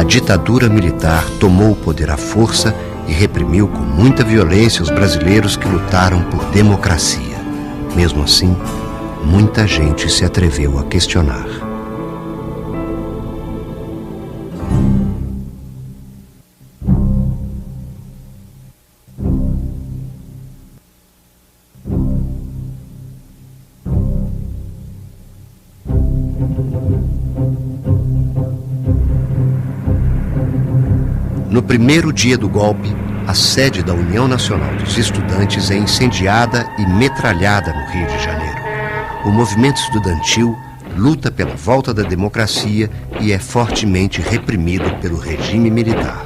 ditadura militar tomou o poder à força e reprimiu com muita violência os brasileiros que lutaram por democracia. Mesmo assim, muita gente se atreveu a questionar. No primeiro dia do golpe, a sede da União Nacional dos Estudantes é incendiada e metralhada no Rio de Janeiro. O movimento estudantil luta pela volta da democracia e é fortemente reprimido pelo regime militar.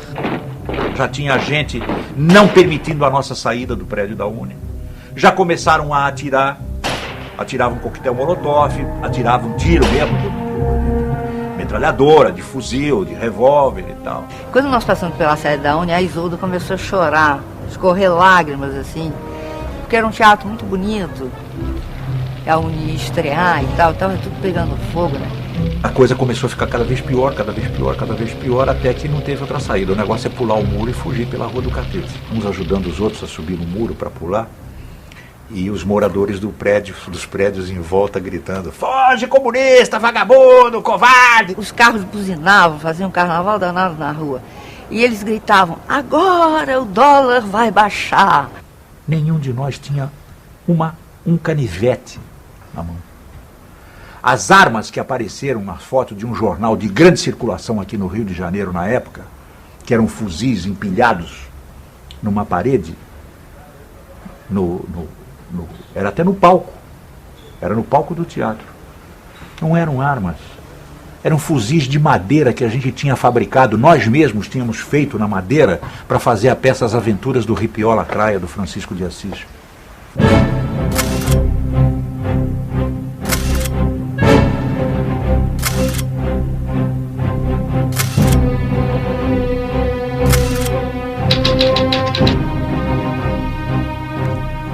Já tinha gente não permitindo a nossa saída do prédio da Uni. Já começaram a atirar. Atiravam coquetel molotov, atiravam tiro mesmo, metralhadora, de fuzil, de revólver e tal. Quando nós passamos pela sede da Uni, a Isolda começou a chorar, escorrer lágrimas assim, porque era um teatro muito bonito. A Uni ia estrear e tal, estava tudo pegando fogo, né? A coisa começou a ficar cada vez pior, cada vez pior, cada vez pior, até que não teve outra saída. O negócio é pular o muro e fugir pela Rua do Catete. Uns ajudando os outros a subir no muro para pular. E os moradores dos prédios em volta gritando: foge, comunista, vagabundo, covarde! Os carros buzinavam, faziam um carnaval danado na rua. E eles gritavam: agora o dólar vai baixar. Nenhum de nós tinha um canivete na mão. As armas que apareceram na foto de um jornal de grande circulação aqui no Rio de Janeiro na época, que eram fuzis empilhados numa parede, era até no palco. Era no palco do teatro. Não eram armas. Eram fuzis de madeira que a gente tinha fabricado. Nós mesmos tínhamos feito na madeira para fazer a peça As Aventuras do Ripió Lacraia, do Francisco de Assis.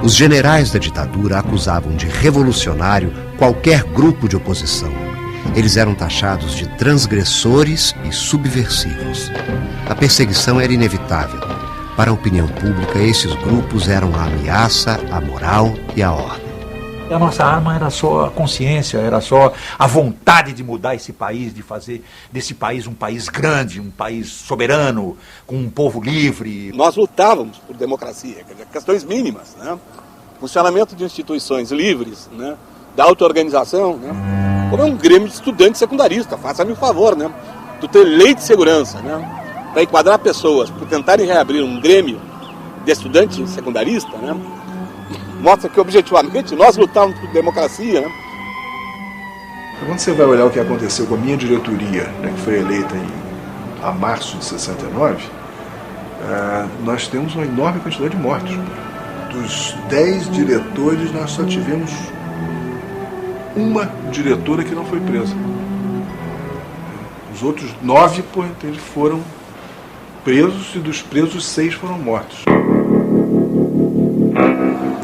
Os generais da ditadura acusavam de revolucionário qualquer grupo de oposição. Eles eram taxados de transgressores e subversivos. A perseguição era inevitável. Para a opinião pública, esses grupos eram a ameaça à moral e à ordem. A nossa arma era só a consciência, era só a vontade de mudar esse país, de fazer desse país um país grande, um país soberano, com um povo livre. Nós lutávamos por democracia, quer dizer, questões mínimas, né? Funcionamento de instituições livres, né? Da auto-organização, né? Como é um grêmio de estudantes secundaristas, faça-me o favor, né? Tu ter lei de segurança, né? Para enquadrar pessoas, por tentarem reabrir um grêmio de estudantes secundaristas, né? Mostra que objetivamente nós lutávamos por democracia, né? Quando você vai olhar o que aconteceu com a minha diretoria, né, que foi eleita a março de 69, nós temos uma enorme quantidade de mortos. Dos 10 diretores, nós só tivemos uma diretora que não foi presa. Os outros 9 foram presos e dos presos 6 foram mortos.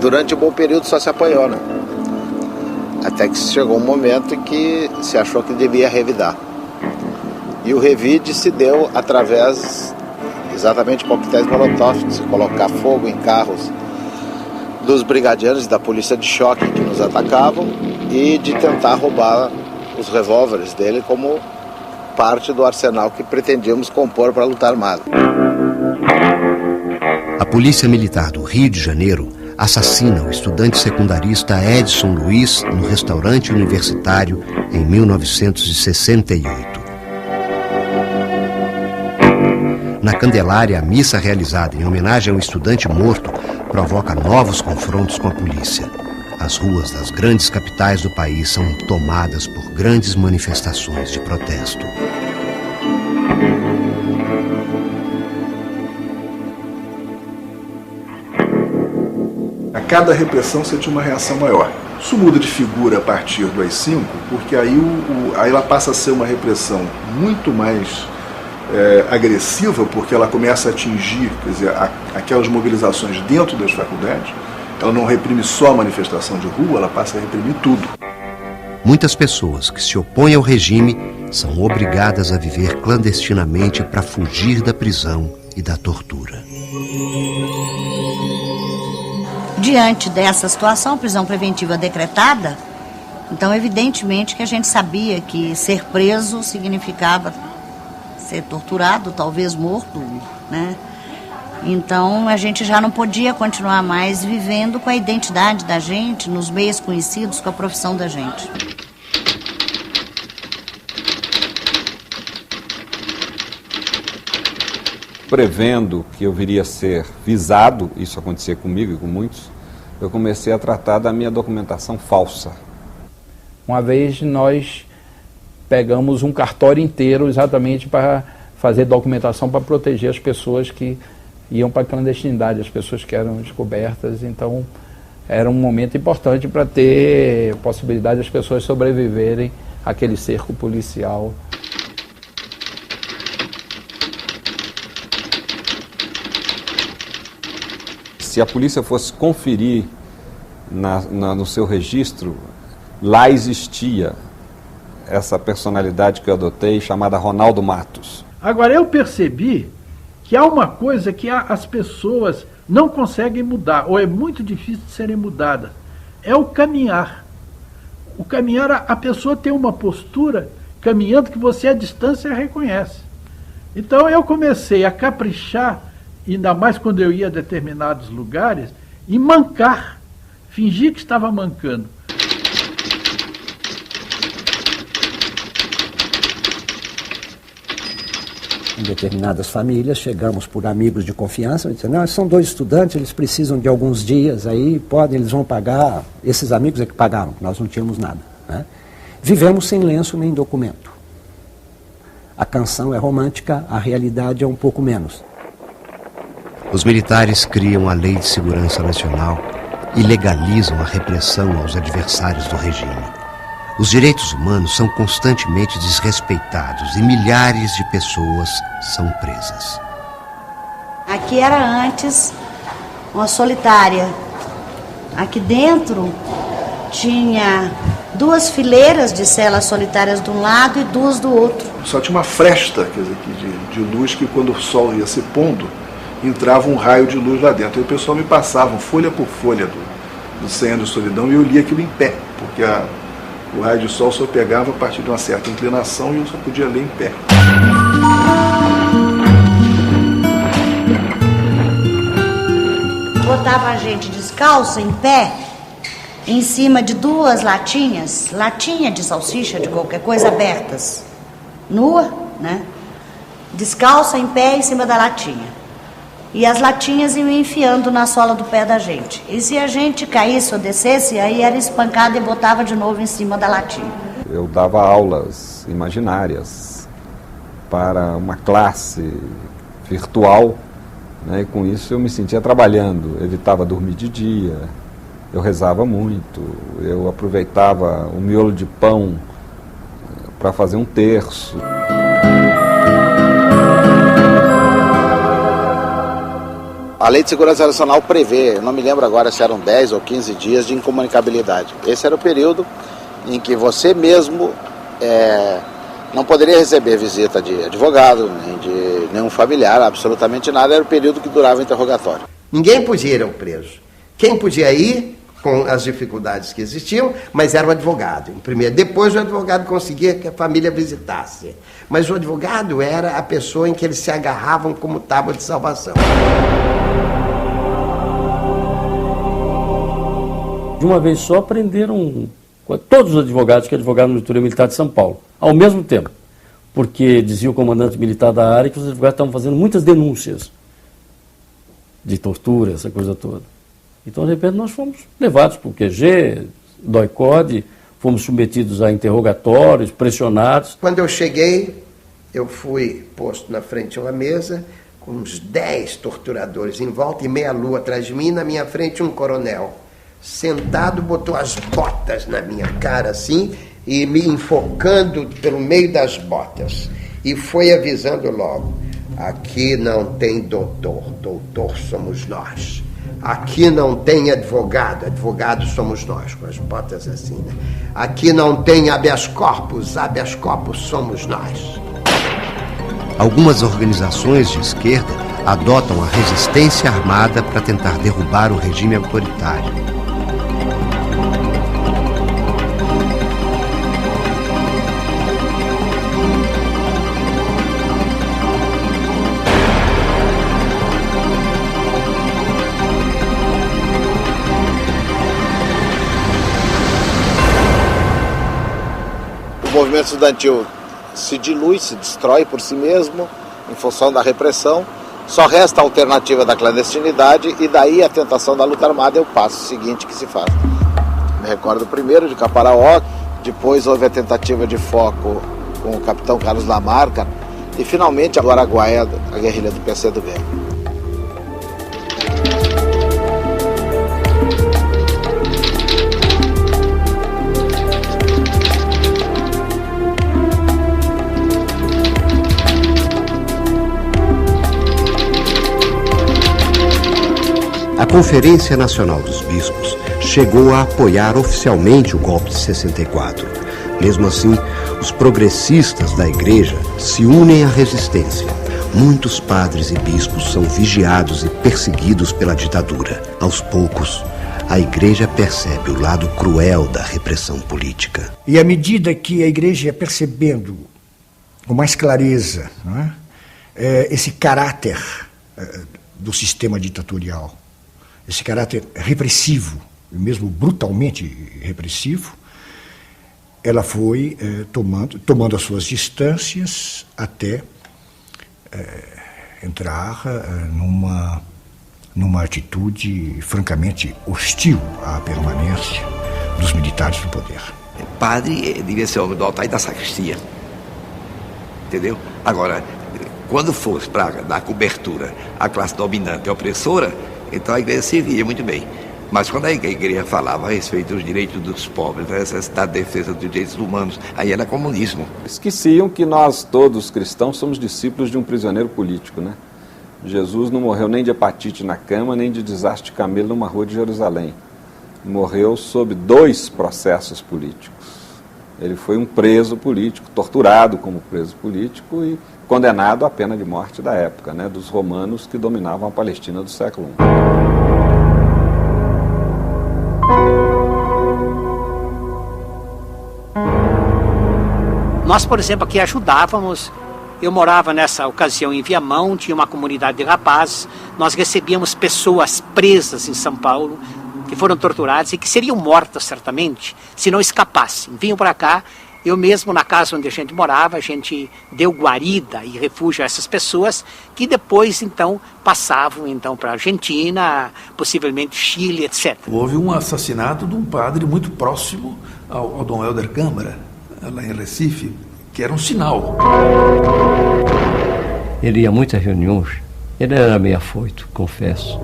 Durante um bom período só se apanhou, né? Até que chegou um momento em que se achou que devia revidar. E o revide se deu através exatamente de coquetéis molotov, de se colocar fogo em carros dos brigadianos da polícia de choque que nos atacavam e de tentar roubar os revólveres dele como parte do arsenal que pretendíamos compor para lutar armado. A Polícia Militar do Rio de Janeiro assassina o estudante secundarista Edson Luiz no restaurante universitário em 1968. Na Candelária, a missa realizada em homenagem ao estudante morto provoca novos confrontos com a polícia. As ruas das grandes capitais do país são tomadas por grandes manifestações de protesto. A cada repressão você tinha uma reação maior. Isso muda de figura a partir do AI-5, porque aí ela passa a ser uma repressão muito mais agressiva, porque ela começa a atingir, quer dizer, aquelas mobilizações dentro das faculdades. Ela não reprime só a manifestação de rua, ela passa a reprimir tudo. Muitas pessoas que se opõem ao regime são obrigadas a viver clandestinamente para fugir da prisão e da tortura. Diante dessa situação, prisão preventiva decretada, então evidentemente que a gente sabia que ser preso significava ser torturado, talvez morto, né? Então a gente já não podia continuar mais vivendo com a identidade da gente, nos meios conhecidos, com a profissão da gente. Prevendo que eu viria a ser visado, isso acontecia comigo e com muitos, eu comecei a tratar da minha documentação falsa. Uma vez nós pegamos um cartório inteiro exatamente para fazer documentação para proteger as pessoas que iam para a clandestinidade, as pessoas que eram descobertas. Então era um momento importante para ter possibilidade das pessoas sobreviverem àquele cerco policial. Se a polícia fosse conferir no seu registro, lá existia essa personalidade que eu adotei, chamada Ronaldo Matos. Agora, eu percebi que há uma coisa que as pessoas não conseguem mudar, ou é muito difícil de serem mudadas, é o caminhar. O caminhar, a pessoa tem uma postura caminhando que você à distância reconhece. Então eu comecei a caprichar, ainda mais quando eu ia a determinados lugares, e mancar, fingir que estava mancando. Em determinadas famílias, chegamos por amigos de confiança, e dizendo, não, são 2 estudantes, eles precisam de alguns dias, aí podem, eles vão pagar, esses amigos é que pagaram, nós não tínhamos nada, né? Vivemos sem lenço nem documento. A canção é romântica, a realidade é um pouco menos. Os militares criam a Lei de Segurança Nacional e legalizam a repressão aos adversários do regime. Os direitos humanos são constantemente desrespeitados e milhares de pessoas são presas. Aqui era antes uma solitária. Aqui dentro tinha 2 fileiras de celas solitárias de um lado e 2 do outro. Só tinha uma fresta, quer dizer, de luz, que quando o sol ia se pondo, entrava um raio de luz lá dentro. E o pessoal me passava folha por folha do 100 anos de solidão e eu lia aquilo em pé, porque o raio de sol só pegava a partir de uma certa inclinação e eu só podia ler em pé. Botava a gente descalça, em pé, em cima de 2 latinhas, latinha de salsicha, de qualquer coisa, abertas, nua, né? Descalça, em pé, em cima da latinha. E as latinhas iam enfiando na sola do pé da gente. E se a gente caísse ou descesse, aí era espancada e botava de novo em cima da latinha. Eu dava aulas imaginárias para uma classe virtual, né, e com isso eu me sentia trabalhando. Evitava dormir de dia, eu rezava muito, eu aproveitava o miolo de pão para fazer um terço. A Lei de Segurança Nacional prevê, eu não me lembro agora se eram 10 ou 15 dias de incomunicabilidade. Esse era o período em que você mesmo não poderia receber visita de advogado, nem de nenhum familiar, absolutamente nada. Era o período que durava o interrogatório. Ninguém podia ir ao preso. Quem podia ir, com as dificuldades que existiam, mas era o advogado. Primeiro, depois o advogado conseguia que a família visitasse. Mas o advogado era a pessoa em que eles se agarravam como tábua de salvação. De uma vez só prenderam todos os advogados que advogaram no Doutoria Militar de São Paulo, ao mesmo tempo, porque dizia o comandante militar da área que os advogados estavam fazendo muitas denúncias de tortura, essa coisa toda. Então, de repente, nós fomos levados para o QG, DOI-CODE, fomos submetidos a interrogatórios, pressionados. Quando eu cheguei, eu fui posto na frente de uma mesa, com uns 10 torturadores em volta e meia-lua atrás de mim, na minha frente um coronel. Sentado, botou as botas na minha cara assim e me enfocando pelo meio das botas. E foi avisando logo, aqui não tem doutor, doutor somos nós. Aqui não tem advogado, advogados somos nós, com as botas assim, né? Aqui não tem habeas corpus somos nós. Algumas organizações de esquerda adotam a resistência armada para tentar derrubar o regime autoritário. O movimento estudantil se dilui, se destrói por si mesmo, em função da repressão. Só resta a alternativa da clandestinidade e daí a tentação da luta armada é o passo seguinte que se faz. Me recordo primeiro de Caparaó, depois houve a tentativa de foco com o capitão Carlos Lamarca e finalmente do Araguaia, a guerrilha do PCdoB. A Conferência Nacional dos Bispos chegou a apoiar oficialmente o golpe de 64. Mesmo assim, os progressistas da Igreja se unem à resistência. Muitos padres e bispos são vigiados e perseguidos pela ditadura. Aos poucos, a Igreja percebe o lado cruel da repressão política. E à medida que a Igreja ia percebendo com mais clareza, não é? Esse caráter do sistema ditatorial, esse caráter repressivo, mesmo brutalmente repressivo, ela foi tomando as suas distâncias até entrar numa atitude francamente hostil à permanência dos militares no poder. Padre devia ser homem do altar e da sacristia, entendeu? Agora, quando fosse para dar cobertura à classe dominante e opressora, então a igreja servia muito bem. Mas quando a igreja falava a respeito dos direitos dos pobres, da necessidade de defesa dos direitos humanos, aí era comunismo. Esqueciam que nós todos cristãos somos discípulos de um prisioneiro político, né? Jesus não morreu nem de hepatite na cama, nem de desastre de camelo numa rua de Jerusalém. Morreu sob 2 processos políticos. Ele foi um preso político, torturado como preso político e condenado à pena de morte da época, né, dos romanos que dominavam a Palestina do século I. Nós, por exemplo, aqui ajudávamos. Eu morava nessa ocasião em Viamão, tinha uma comunidade de rapazes. Nós recebíamos pessoas presas em São Paulo, que foram torturadas e que seriam mortas certamente se não escapassem. Vinham para cá. Eu mesmo, na casa onde a gente morava, a gente deu guarida e refúgio a essas pessoas que depois, então, passavam para a Argentina, possivelmente Chile, etc. Houve um assassinato de um padre muito próximo ao Dom Helder Câmara, lá em Recife, que era um sinal. Ele ia muito a reuniões, ele era meio afoito, confesso.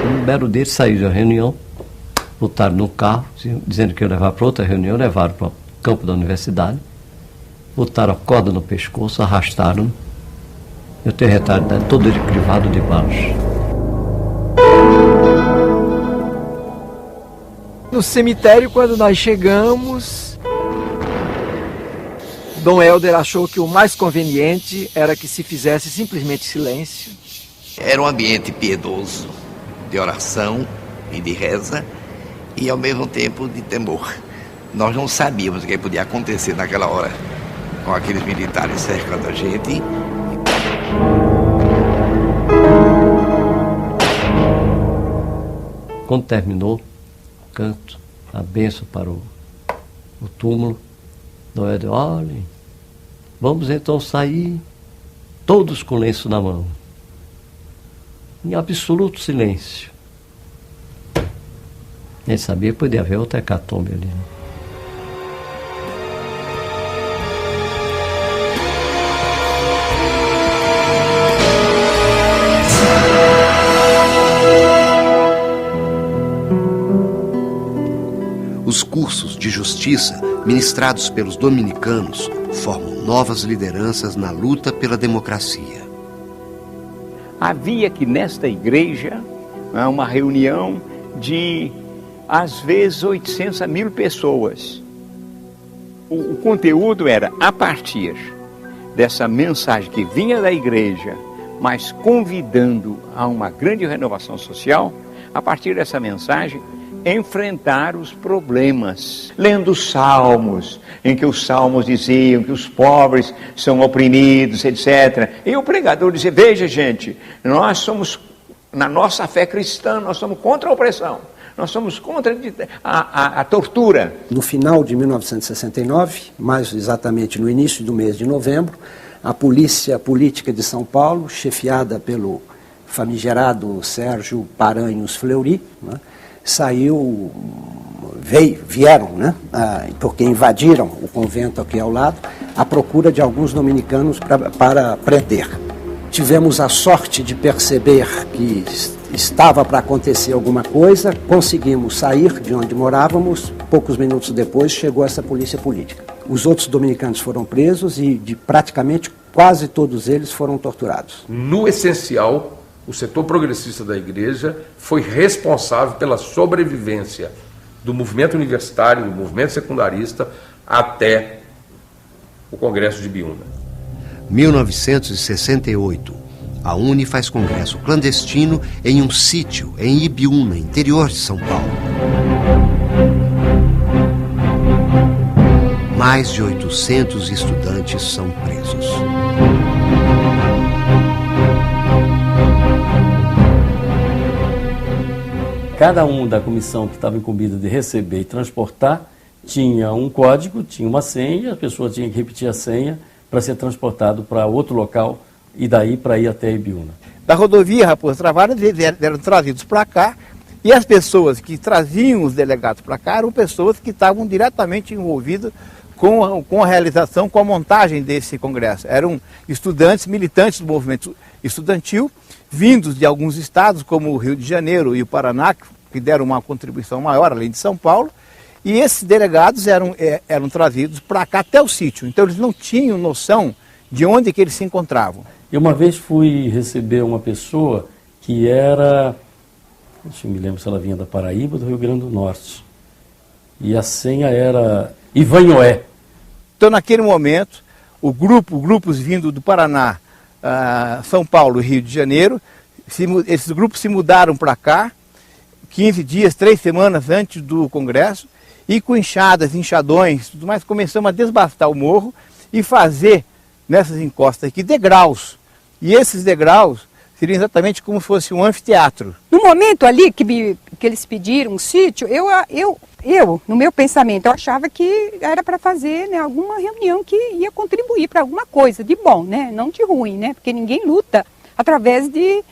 Um belo dele saiu da reunião, botaram no carro, dizendo que ia levar para outra reunião, levaram para o campo da universidade, botaram a corda no pescoço, arrastaram. Eu tenho retalho dele, todo ele crivado de balas. No cemitério, quando nós chegamos, Dom Helder achou que o mais conveniente era que se fizesse simplesmente silêncio. Era um ambiente piedoso, de oração e de reza, e ao mesmo tempo de temor. Nós não sabíamos o que podia acontecer naquela hora, com aqueles militares cercando a gente. Quando terminou o canto, a bênção para o túmulo, Dom Helder, olhem, vamos então sair todos com lenço na mão, em absoluto silêncio. Nem sabia que podia haver outra hecatombe ali. Os cursos de justiça ministrados pelos dominicanos formam novas lideranças na luta pela democracia. Havia que nesta igreja uma reunião de, às vezes, 800 a 1000 pessoas. O conteúdo era, a partir dessa mensagem que vinha da igreja, mas convidando a uma grande renovação social, a partir dessa mensagem, enfrentar os problemas. Lendo os salmos, em que os salmos diziam que os pobres são oprimidos, etc. E o pregador dizia, veja gente, nós somos, na nossa fé cristã, nós somos contra a opressão. Nós somos contra a tortura. No final de 1969, mais exatamente no início do mês de novembro, a Polícia Política de São Paulo, chefiada pelo famigerado Sérgio Paranhos Fleury, né, vieram, né, porque invadiram o convento aqui ao lado, à procura de alguns dominicanos para prender. Tivemos a sorte de perceber que estava para acontecer alguma coisa, conseguimos sair de onde morávamos, poucos minutos depois chegou essa polícia política. Os outros dominicanos foram presos e praticamente quase todos eles foram torturados. No essencial, o setor progressista da igreja foi responsável pela sobrevivência do movimento universitário, do movimento secundarista, até o Congresso de Ibiúna. 1968, a UNE faz congresso clandestino em um sítio em Ibiúna, interior de São Paulo. Mais de 800 estudantes são presos. Cada um da comissão que estava incumbida de receber e transportar tinha um código, tinha uma senha, a pessoa tinha que repetir a senha para ser transportado para outro local e daí para ir até Ibiúna. Da rodovia Raposo Tavares, eles eram trazidos para cá e as pessoas que traziam os delegados para cá eram pessoas que estavam diretamente envolvidas com a realização, com a montagem desse congresso. Eram estudantes, militantes do movimento estudantil, vindos de alguns estados, como o Rio de Janeiro e o Paraná, que deram uma contribuição maior, além de São Paulo, e esses delegados eram trazidos para cá até o sítio. Então eles não tinham noção de onde que eles se encontravam. Eu uma vez fui receber uma pessoa que era, deixa eu me lembro se ela vinha da Paraíba ou do Rio Grande do Norte, e a senha era Ivanhoé. Então naquele momento, grupos vindo do Paraná, São Paulo e Rio de Janeiro, esses grupos se mudaram para cá, 15 dias, 3 semanas antes do congresso, e com enxadas, enxadões, tudo mais, começamos a desbastar o morro e fazer nessas encostas aqui degraus. E esses degraus seriam exatamente como se fosse um anfiteatro. No momento ali que eles pediram um sítio, eu, no meu pensamento, eu achava que era para fazer, né, alguma reunião que ia contribuir para alguma coisa de bom, né, não de ruim, né, porque ninguém luta através de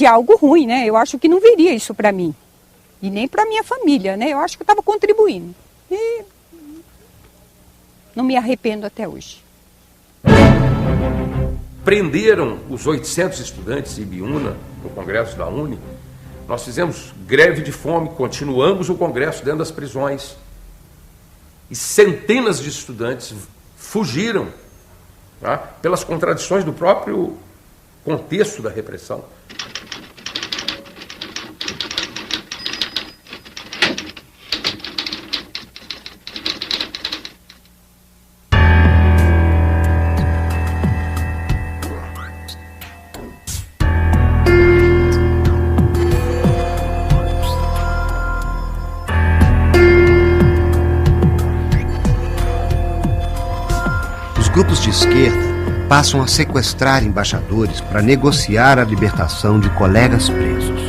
algo ruim, né. Eu acho que não viria isso para mim e nem para minha família, né. Eu acho que eu estava contribuindo e não me arrependo até hoje. Prenderam os 800 estudantes de Ibiúna no congresso da UNE. Nós fizemos greve de fome, continuamos o congresso dentro das prisões. E centenas de estudantes fugiram, tá, pelas contradições do próprio contexto da repressão. Grupos de esquerda passam a sequestrar embaixadores para negociar a libertação de colegas presos.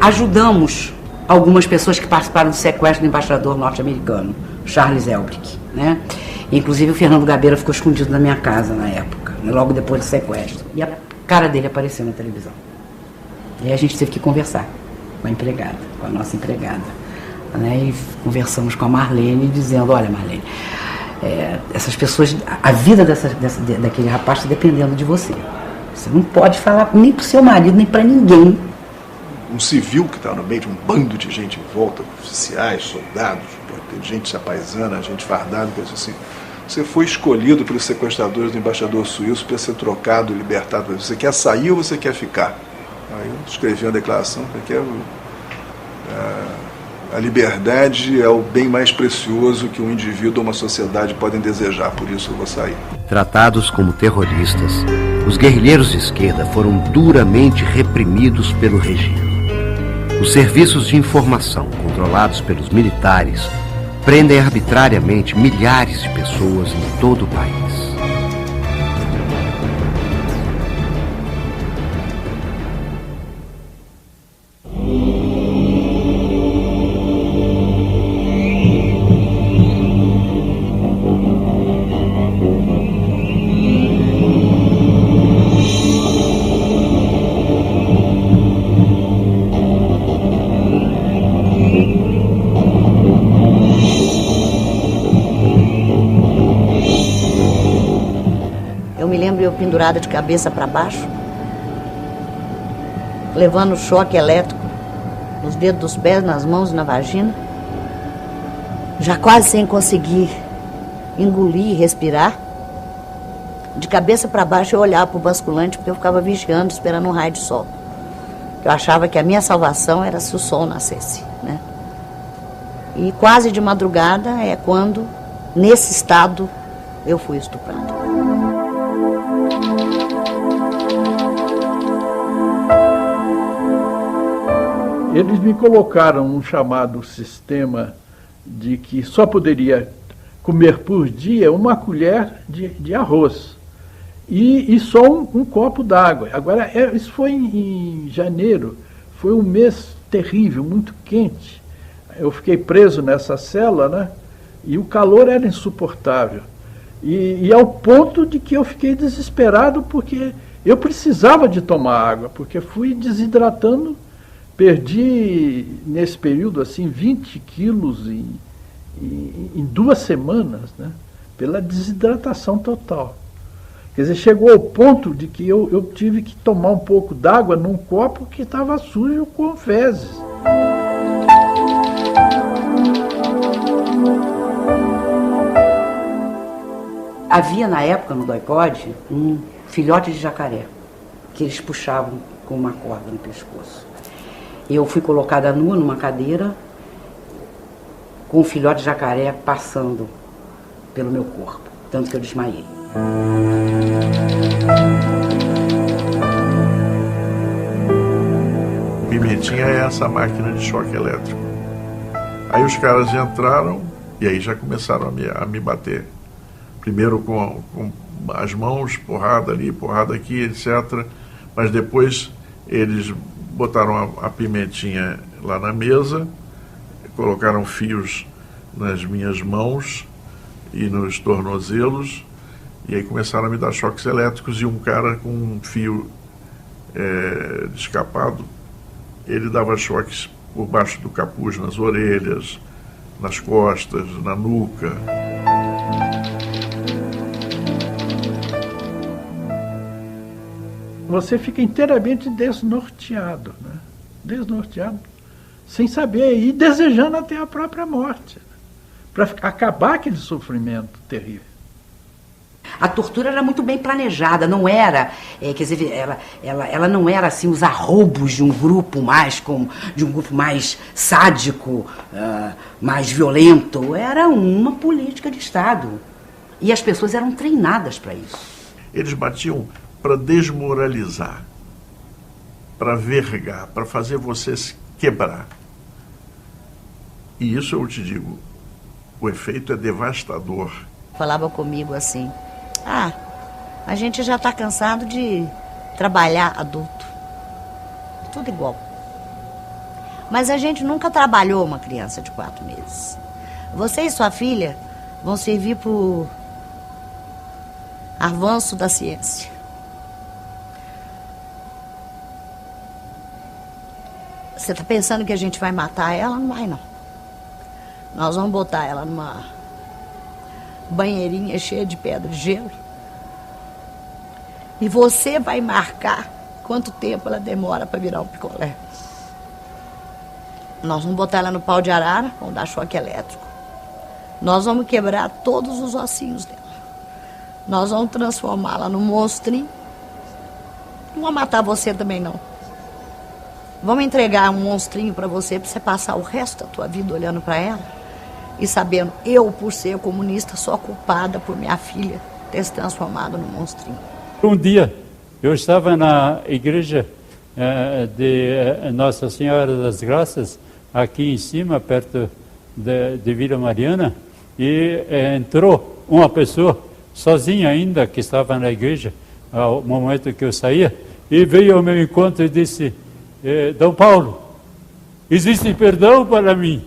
Ajudamos algumas pessoas que participaram do sequestro do embaixador norte-americano, Charles Elbrick, né? Inclusive o Fernando Gabeira ficou escondido na minha casa na época, né? Logo depois do sequestro. E a cara dele apareceu na televisão. E aí a gente teve que conversar com a empregada, com a nossa empregada. Né, e conversamos com a Marlene dizendo, olha Marlene, essas pessoas, a vida daquele rapaz está dependendo de você. Você não pode falar nem para o seu marido, nem para ninguém. Um civil que está no meio de um bando de gente em volta, oficiais, soldados, inteligente paisana, gente fardada, que assim, Você foi escolhido pelos sequestradores do embaixador suíço para ser trocado, libertado. Você quer sair ou você quer ficar? Aí eu escrevi uma declaração que a liberdade é o bem mais precioso que um indivíduo ou uma sociedade podem desejar, por isso eu vou sair. Tratados como terroristas, os guerrilheiros de esquerda foram duramente reprimidos pelo regime. Os serviços de informação, controlados pelos militares, prendem arbitrariamente milhares de pessoas em todo o país. Pendurada de cabeça para baixo, levando choque elétrico nos dedos dos pés, nas mãos e na vagina, já quase sem conseguir engolir e respirar. De cabeça para baixo eu olhava para o basculante porque eu ficava vigiando, esperando um raio de sol. Eu achava que a minha salvação era se o sol nascesse, né? E quase de madrugada é quando, nesse estado, eu fui estuprada. Eles me colocaram num chamado sistema de que só poderia comer por dia uma colher de arroz e só um copo d'água. Agora, isso foi em janeiro, foi um mês terrível, muito quente. Eu fiquei preso nessa cela, né? E o calor era insuportável. E ao ponto de que eu fiquei desesperado porque eu precisava de tomar água, porque fui desidratando. Perdi, nesse período, assim, 20 quilos em 2 semanas, né? Pela desidratação total. Quer dizer, chegou ao ponto de que eu tive que tomar um pouco d'água num copo que estava sujo com fezes. Havia, na época, no doicode, um filhote de jacaré, que eles puxavam com uma corda no pescoço. Eu fui colocada nua numa cadeira, com o filhote de jacaré passando pelo meu corpo, tanto que eu desmaiei. Pimentinha é essa máquina de choque elétrico. Aí os caras entraram e aí já começaram a me bater. Primeiro com as mãos, porrada ali, porrada aqui, etc. Mas depois eles botaram a pimentinha lá na mesa, colocaram fios nas minhas mãos e nos tornozelos, e aí começaram a me dar choques elétricos, e um cara com um fio escapado, ele dava choques por baixo do capuz, nas orelhas, nas costas, na nuca. Você fica inteiramente desnorteado, né? Desnorteado, sem saber e desejando até a própria morte, né? Para acabar aquele sofrimento terrível. A tortura era muito bem planejada, não era, quer dizer, ela não era assim os arroubos de um grupo mais sádico, mais violento. Era uma política de Estado. E as pessoas eram treinadas para isso. Eles batiam para desmoralizar, para vergar, para fazer você se quebrar. E isso eu te digo, o efeito é devastador. Falava comigo assim, a gente já está cansado de trabalhar adulto, tudo igual. Mas a gente nunca trabalhou uma criança de 4 meses. Você e sua filha vão servir para o avanço da ciência. Você está pensando que a gente vai matar ela? Não vai, não. Nós vamos botar ela numa banheirinha cheia de pedra de gelo. E você vai marcar quanto tempo ela demora para virar um picolé. Nós vamos botar ela no pau de arara, vamos dar choque elétrico. Nós vamos quebrar todos os ossinhos dela. nós vamos transformá-la num monstrinho. Não vou matar você também, não. Vamos entregar um monstrinho para você passar o resto da tua vida olhando para ela e sabendo, eu, por ser comunista, sou culpada por minha filha ter se transformado num monstrinho. Um dia, eu estava na igreja de Nossa Senhora das Graças, aqui em cima, perto de Vila Mariana, e entrou uma pessoa, sozinha ainda, que estava na igreja, ao momento que eu saía, e veio ao meu encontro e disse, Dom Paulo, existe perdão para mim?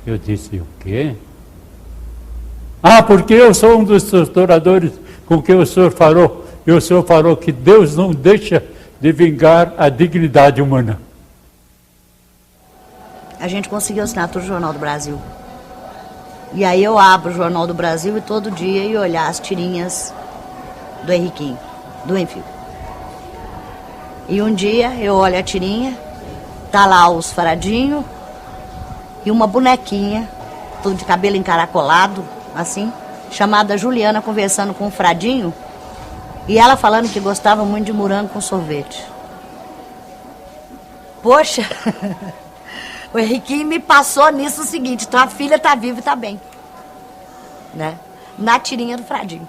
Eu disse, o quê? Ah, porque eu sou um dos torturadores com que o senhor falou. E o senhor falou que Deus não deixa de vingar a dignidade humana. A gente conseguiu assinar o Jornal do Brasil. E aí eu abro o Jornal do Brasil e todo dia ia olhar as tirinhas do Henriquinho, do Enfio. E um dia eu olho a tirinha, tá lá os faradinhos e uma bonequinha, tudo de cabelo encaracolado, assim, chamada Juliana, conversando com o Fradinho, e ela falando que gostava muito de morango com sorvete. Poxa, o Henriquinho me passou nisso o seguinte, então a filha tá viva e tá bem, né? Na tirinha do Fradinho.